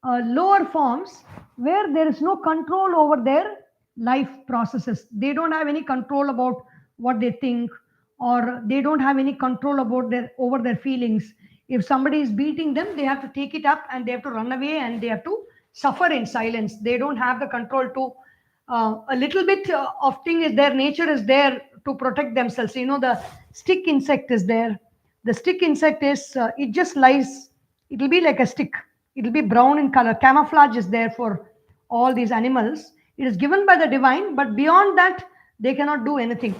lower forms where there is no control over their life processes. They don't have any control about what they think, or they don't have any control about over their feelings. If somebody is beating them, they have to take it up and they have to run away and they have to suffer in silence. They don't have the control to a little bit of thing is their nature is there to protect themselves. The stick insect is there. The stick insect is it just lies It will be like a stick. It will be brown in color. Camouflage is there for all these animals. It is given by the divine, but beyond that, they cannot do anything.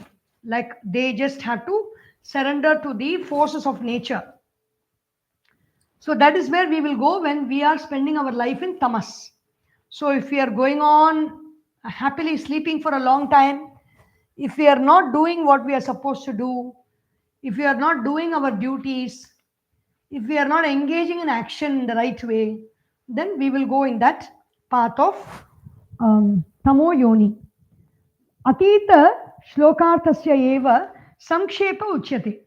Like they just have to surrender to the forces of nature. So that is where we will go when we are spending our life in tamas. So if we are going on happily sleeping for a long time, if we are not doing what we are supposed to do, if we are not doing our duties, if we are not engaging in action in the right way, then we will go in that path of tamo yoni. Atita shlokartasya eva sankshepa uchyate.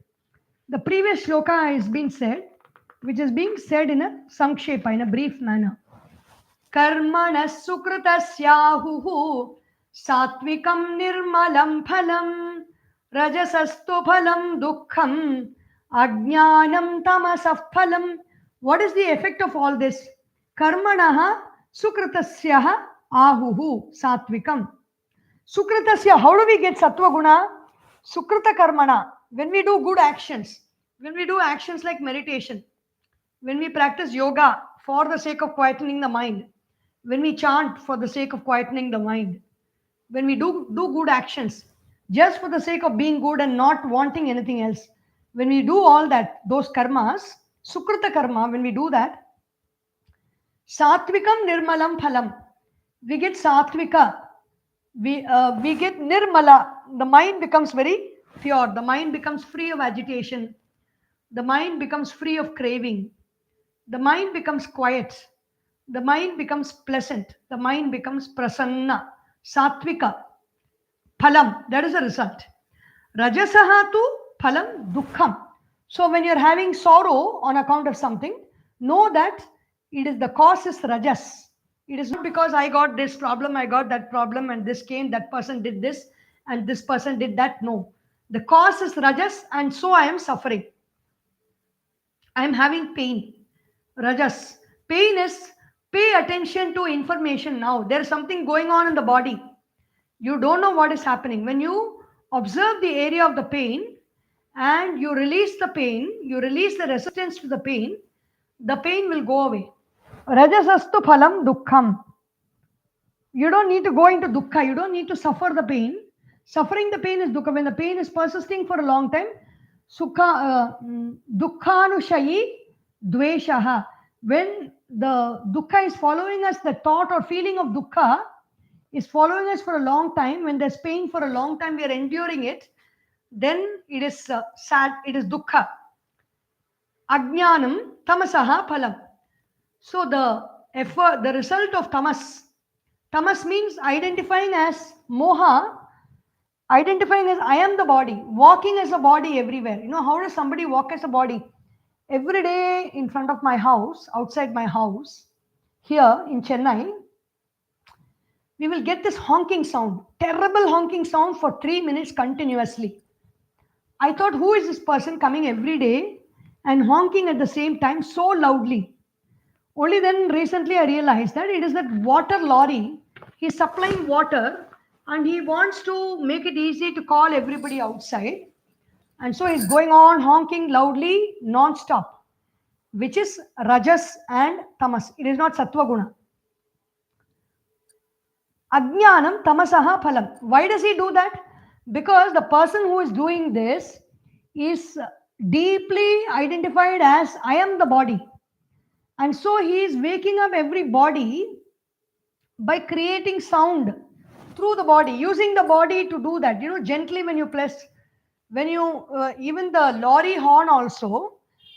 The previous shloka is being said, which is being said in a sankshepa, in a brief manner. Karmana sukritasyahuhu satvikam nirmalam phalam rajasastu phalam dukkham ajnanam tamasah phalam. What is the effect of all this? Karmanaha sukritasyaha ahuhu satvikam. Sukritasya, how do we get sattva guna? Sukrita karmana. When we do good actions, when we do actions like meditation, when we practice yoga for the sake of quietening the mind, when we chant for the sake of quietening the mind, when we do good actions just for the sake of being good and not wanting anything else, when we do all that, those karmas, sukrita karma, when we do that, satvikam nirmalam phalam, we get satvika, we get nirmala, the mind becomes very pure, the mind becomes free of agitation, the mind becomes free of craving, the mind becomes quiet, the mind becomes pleasant, the mind becomes prasanna, satvika, phalam, that is the result. Rajasaha tu phalam dukkham. So when you're having sorrow on account of something, know that it is the cause is rajas. It is not because I got this problem, I got that problem, and this came, that person did this, and this person did that. No. The cause is rajas, and so I am suffering. I am having pain. Rajas. Pain is pay attention to information now. There is something going on in the body. You don't know what is happening. When you observe the area of the pain and you release the pain, you release the resistance to the pain will go away. Rajasastu phalam dukkham. You don't need to go into dukkha. You don't need to suffer the pain. Suffering the pain is dukkha. When the pain is persisting for a long time, dukkhanushayi dveshaha. When the dukkha is following us, the thought or feeling of dukkha is following us for a long time, when there's pain for a long time, we are enduring it, then it is sad, it is dukkha. Ajnanam tamasaha phalam. So the effort, the result of tamas means identifying as moha, identifying as I am the body, walking as a body everywhere. You know, how does somebody walk as a body? Every day in front of my house, outside my house, here in Chennai, we will get this honking sound, terrible honking sound for 3 minutes continuously. I thought, who is this person coming every day and honking at the same time so loudly? Only then recently I realized that it is that water lorry. He's supplying water and he wants to make it easy to call everybody outside. And so he's going on honking loudly, non-stop, which is rajas and tamas. It is not sattva guna. Ajnanam tamasaha phalam. Why does he do that? Because the person who is doing this is deeply identified as I am the body. And so he is waking up every body by creating sound through the body, using the body to do that. You know, gently when you press, when you, even the lorry horn also,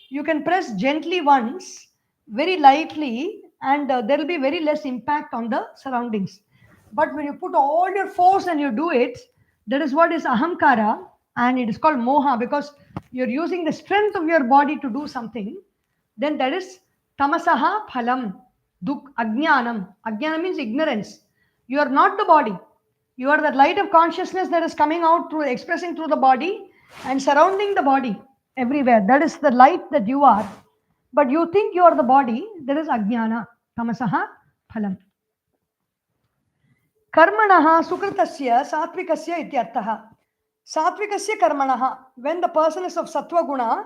you can press gently once, very lightly, and there will be very less impact on the surroundings. But when you put all your force and you do it, that is what is ahamkara, and it is called moha, because you're using the strength of your body to do something, then that is tamasaha phalam, ajnanam. Ajnana means ignorance. You are not the body. You are the light of consciousness that is coming out through, expressing through the body and surrounding the body everywhere. That is the light that you are. But you think you are the body, that is ajnana, tamasaha phalam. Karmanaha sukritasya satvikasya ityartaha. Satvikasya karmanaha. When the person is of sattva guna,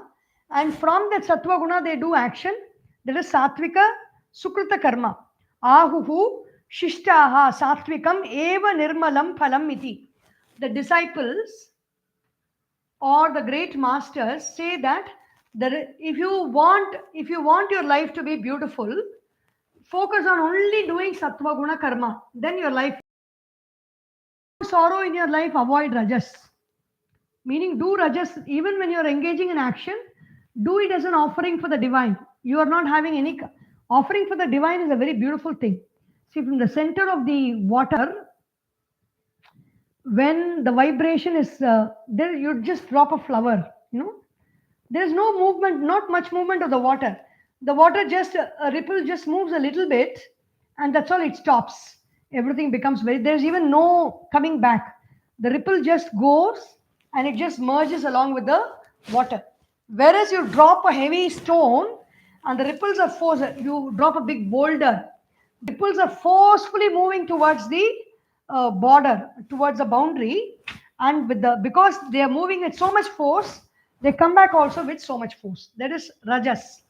and from that sattva guna they do action, That is Satvika Sukrita Karma. Ahuhu Shishtaha Satvikam Eva Nirmalam Phalam Iti. The disciples or the great masters say that if you want your life to be beautiful, focus on only doing sattva guna karma. Then your life, sorrow in your life, avoid rajas. Meaning, do rajas even when you're engaging in action. Do it as an offering for the divine. You are not having any offering for the divine is a very beautiful thing. See, from the center of the water, when the vibration is there, you just drop a flower. There is no movement, not much movement of the water. The water just a ripple just moves a little bit, and that's all. It stops. Everything becomes very. There's even no coming back. The ripple just goes and it just merges along with the water. Whereas you drop a heavy stone and the ripples are forced. You drop a big boulder. Ripples are forcefully moving towards the border, towards the boundary, and because they are moving with so much force, they come back also with so much force. That is rajas.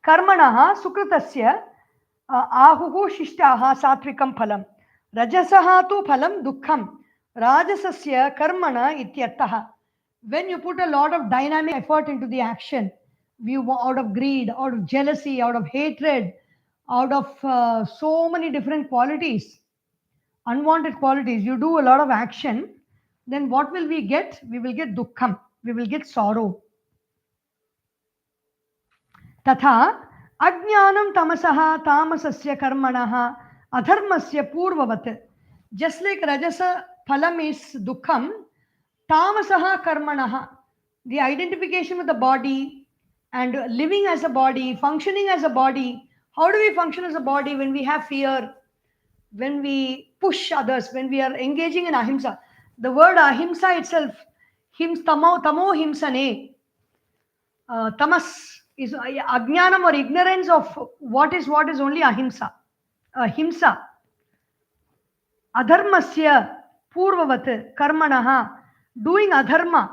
Karmanaha sukritasya ahuhu shishtaha satvikam phalam. Rajasaha tu phalam dukkham. Rajasasya karmana ityartaha. When you put a lot of dynamic effort into the action, out of greed, out of jealousy, out of hatred, out of so many different qualities, unwanted qualities, you do a lot of action, then what will we get? We will get dukkham. We will get sorrow. Tatha ajnanam tamasaha tamasasya karmanaha adharmasya purvavat. Just like rajasa phalam is dukkham, tamasaha karmanaha, the identification with the body and living as a body, functioning as a body. How do we function as a body when we have fear, when we push others, when we are engaging in ahimsa? The word ahimsa itself, tamo himsane, tamas is ajnanam or ignorance of what is only ahimsa. Himsa. Adharmasya purvavat karmanaha, doing adharma,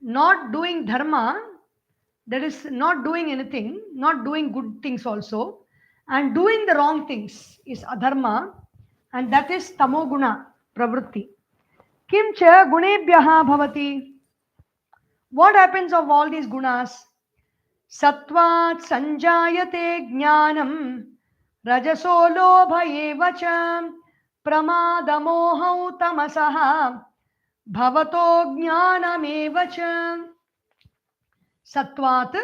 not doing dharma, that is not doing anything, not doing good things also, and doing the wrong things is adharma, and that is tamoguna pravritti. Kim cha gunebhyaha bhavati. What happens of all these gunas? Sattvat sanjayate jnanam rajaso lobha eva cha pramada mohau tamasaha bhavato jnanam cha. Sattvat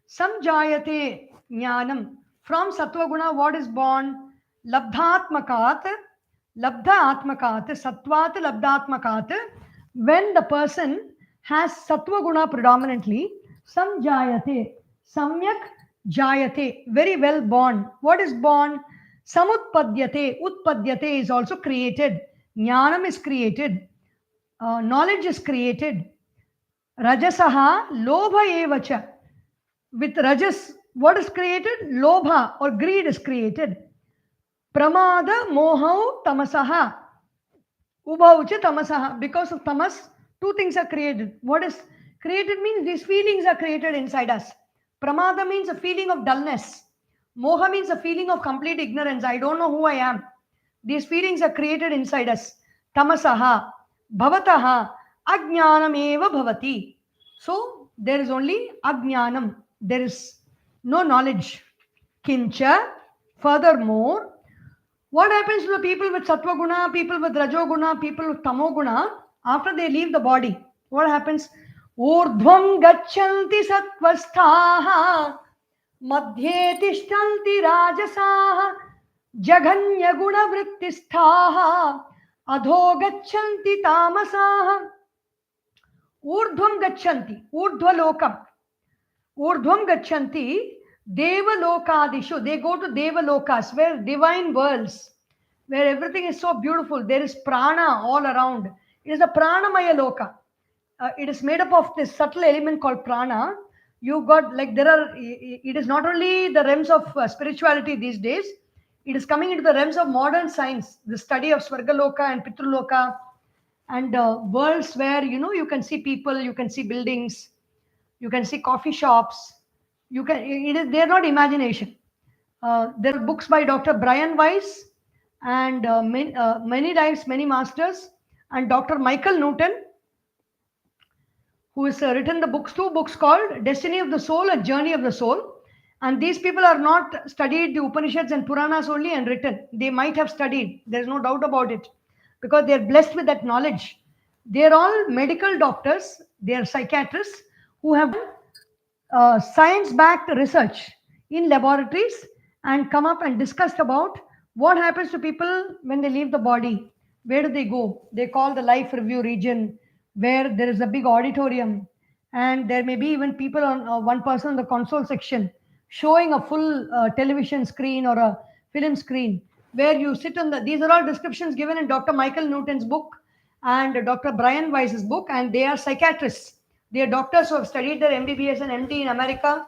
samjayate jnanam. From sattva guna, what is born? Labdhatmakat, sattvat labdhatmakat. When the person has sattva guna predominantly, samjayate, samyak jayate, very well born. What is born? Samutpadyate, utpadyate is also created. Jnanam is created. Knowledge is created. Rajasaha lobha evacha. With rajas, what is created? Lobha or greed is created. Pramada mohau tamasaha. Ubhaucha tamasaha. Because of tamas, two things are created. What is created means these feelings are created inside us. Pramada means a feeling of dullness. Moha means a feeling of complete ignorance. I don't know who I am. These feelings are created inside us. Tamasaha, bhavataha, ajnanam eva bhavati. So there is only ajnanam. There is no knowledge. Kincha, furthermore, what happens to the people with sattva guna, people with rajo guna, people with tamo guna after they leave the body? What happens? Urdhvam gachanti sattvasthaha madhye tishtanti rajasaha jaganya guna vrittisthaha adho gachanti tamasaha. Urdhvam gachanti, urdhva lokam. Urdhvam gachanti devalokadishu. They go to devalokas, where divine worlds, where everything is so beautiful. There is prana all around. It is a pranamaya loka. It is made up of this subtle element called prana. You got it is not only the realms of spirituality these days, it is coming into the realms of modern science, the study of Swargaloka and Pitraloka, and worlds where you can see people, you can see buildings, you can see coffee shops, You can, it is, they are not imagination. There are books by Dr. Brian Weiss and many lives, many masters, and Dr. Michael Newton, who has written the books, two books called Destiny of the Soul and Journey of the Soul. And these people are not studied the Upanishads and Puranas only and written. They might have studied, there's no doubt about it, because they're blessed with that knowledge. They're all medical doctors, they're psychiatrists who have science-backed research in laboratories and come up and discussed about what happens to people when they leave the body. Where do they go? They call the life review region, where there is a big auditorium, and there may be even people on one person on the console section showing a full television screen or a film screen where you sit on the. These are all descriptions given in Dr. Michael Newton's book and Dr. Brian Weiss's book, and they are psychiatrists. They are doctors who have studied their MBBS and MD in America,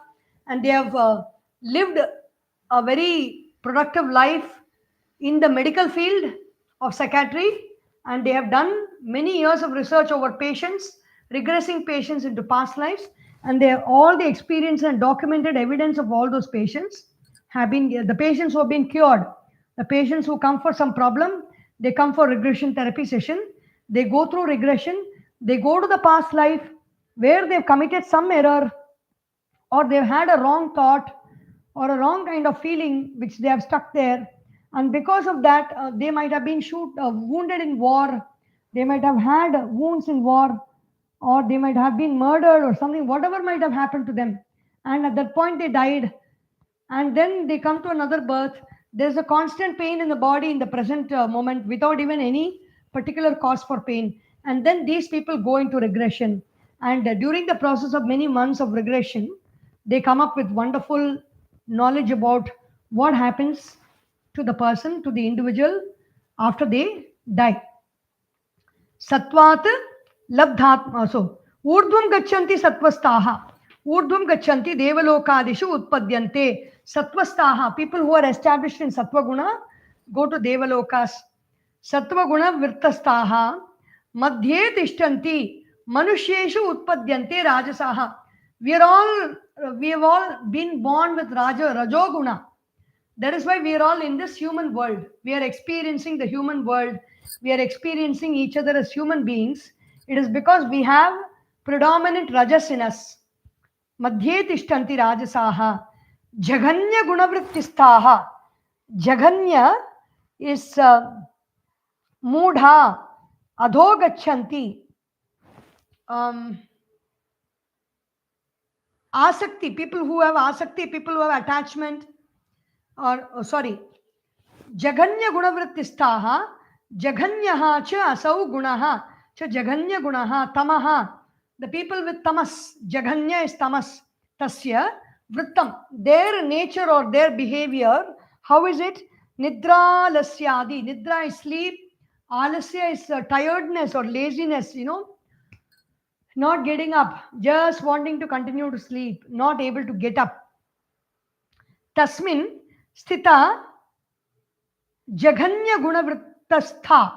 and they have lived a very productive life in the medical field of psychiatry, and they have done many years of research over patients, regressing patients into past lives, and they have all the experience and documented evidence of all those patients have been the patients who have been cured, the patients who come for some problem, they come for regression therapy session, they go through regression, they go to the past life where they've committed some error or they've had a wrong thought or a wrong kind of feeling which they have stuck there, and because of that they might have been wounded in war, they might have had wounds in war, or they might have been murdered or something, whatever might have happened to them, and at that point they died, and then they come to another birth. There's a constant pain in the body in the present moment without even any particular cause for pain, and then these people go into regression, and during the process of many months of regression they come up with wonderful knowledge about what happens to the person, to the individual after they die. Satvat labdhatma. So, urdhvam gachanti satvastaha. Urdhvam gachanti devalokadishu utpadyante. Satvastaha, people who are established in Sattva-guna, go to devalokas. Sattva-guna virtastaha. Madhye tishtanti. Manushyeshu utpadyante rajasaha. We have all been born with Rajoguna. That is why we are all in this human world. We are experiencing the human world. We are experiencing each other as human beings. It is because we have predominant rajas in us. Madhye tishtanti rajasaha. Jaganya gunavrittistaha. Jaganya is mudha. Adho gachanti. Asakti, people who have asakti, people who have attachment, sorry, Jaganya gunavrittistaha, Jaganyaha cha asau gunaha, cha Jaganya gunaha, tamaha. The people with tamas, Jaganya is tamas, tasya, vrittam, their nature or their behavior, how is it? Nidra lasyadi, nidra is sleep, alasya is tiredness or laziness, not getting up, just wanting to continue to sleep, not able to get up. Tasmin sthita Jaganya gunavrittastha.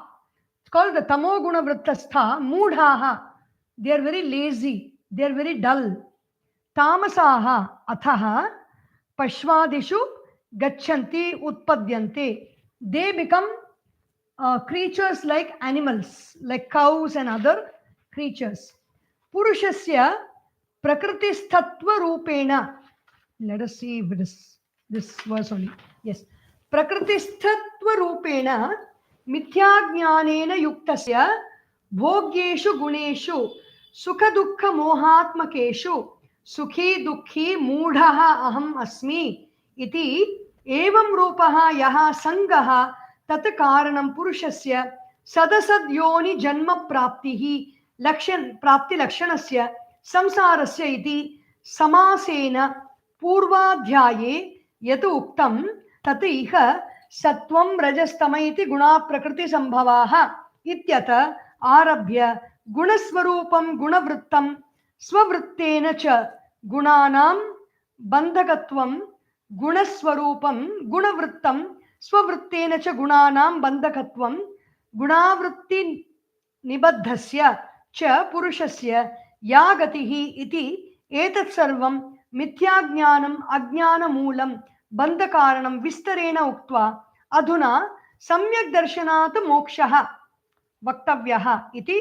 It's called the tamo gunavrittastha. Moodhaha. They are very lazy. They are very dull. Tamasaha athaha pashvadishu gachanti utpadyante. They become creatures like animals, like cows and other creatures. Purushasya prakritistatva rupena. Let us see if it is this verse only. Yes. Prakritistatva rupena mithyajnanena yuktasya bhogyeshu guneshu sukha dukkha mohatmakeshu sukhi dukhi moodhaha aham asmi iti evam rupaha yaha sangaha tat karanam purushasya sadasad yoni janma praptihi prapti lakshanasya samsarasya iti samasena पूर्वाध्याये यतु उक्तं तत् इह सत्वं रजस्तम इति गुणा प्रकृति संभवाः इत्यत आरभ्य गुणस्वरूपं गुणवृत्तं स्ववृत्तेन च गुणानां बन्धकत्वं गुणस्वरूपं गुणवृत्तं स्ववृत्तेन च गुणानां बन्धकत्वं गुणावृत्ति निबद्धस्य च पुरुषस्य या गतिः इति एतत् सर्वं मिथ्याज्ञानम् अज्ञानमूलं बन्धकारणं विस्तरेण उक्त्वा अधुना सम्यक् दर्शनात् मोक्षः वक्तव्यः इति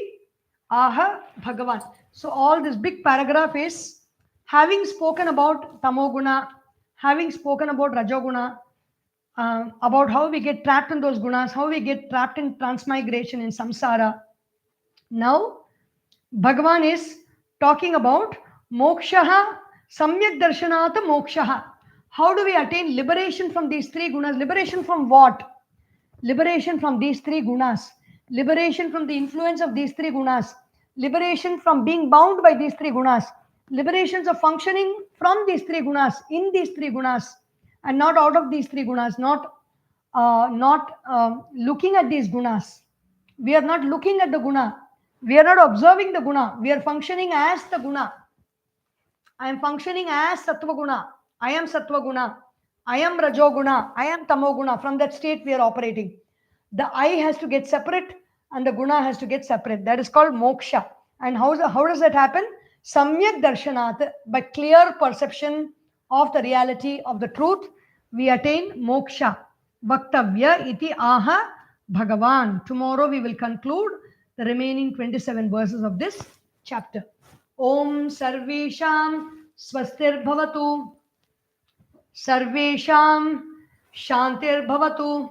आह Bhagavan. So all this big paragraph is having spoken about tamoguna, having spoken about rajoguna, about how we get trapped in those gunas, how we get trapped in transmigration in samsara. Now Bhagavan is talking about mokshaha, samyak darshanata mokshaha. How do we attain liberation from these three gunas? Liberation from what? Liberation from these three gunas. Liberation from the influence of these three gunas. Liberation from being bound by these three gunas. Liberations of functioning from these three gunas, in these three gunas, and not out of these three gunas, not looking at these gunas. We are not looking at the guna. We are not observing the guna. We are functioning as the guna. I am functioning as sattva guna. I am sattva guna. I am rajoguna. I am tamoguna. From that state we are operating. The I has to get separate and the guna has to get separate. That is called moksha. And how does that happen? Samyak darshanat. By clear perception of the reality of the truth, we attain moksha. Vaktavya iti aha Bhagavan. Tomorrow we will conclude the remaining 27 verses of this chapter. Om Sarvesham Swastir Sarvesham Shantir Bhavatu,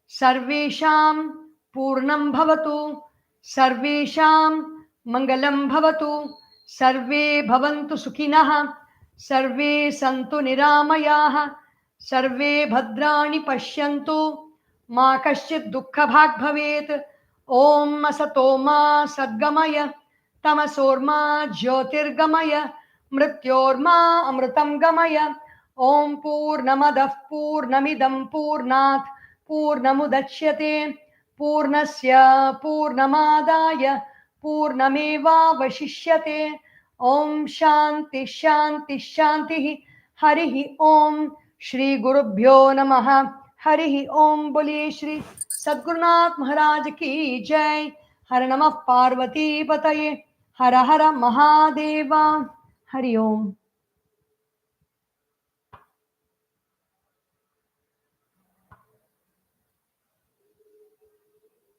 Sarvesham Purnam Bhavatu, Sarvesham Mangalam Bhavatu, Sarve Bhavantu Sukhinaha, Sarve Santu Niramayaha, Sarve Bhadrani Pashyantu, Ma Kaschit Dukkha Bhag Bhavet, Om Asatoma Sadgamaya, Tamasorma Jyotirgamaya, Mrityorma Amritam Gamaya, Om Purnamadah Purnamidam Purnat Purnamudachyate Purnasya Purnamadaya Purnameva Vashishyate. Om Shanti Shanti Shanti. Harihi Om. Shri Gurubhyo Namaha. Harihi Om. Bole Shri Sadgurunath Maharaj Ki Jai. Har Namah Parvati Pataye. Hara Hara Mahadeva. Hari Om.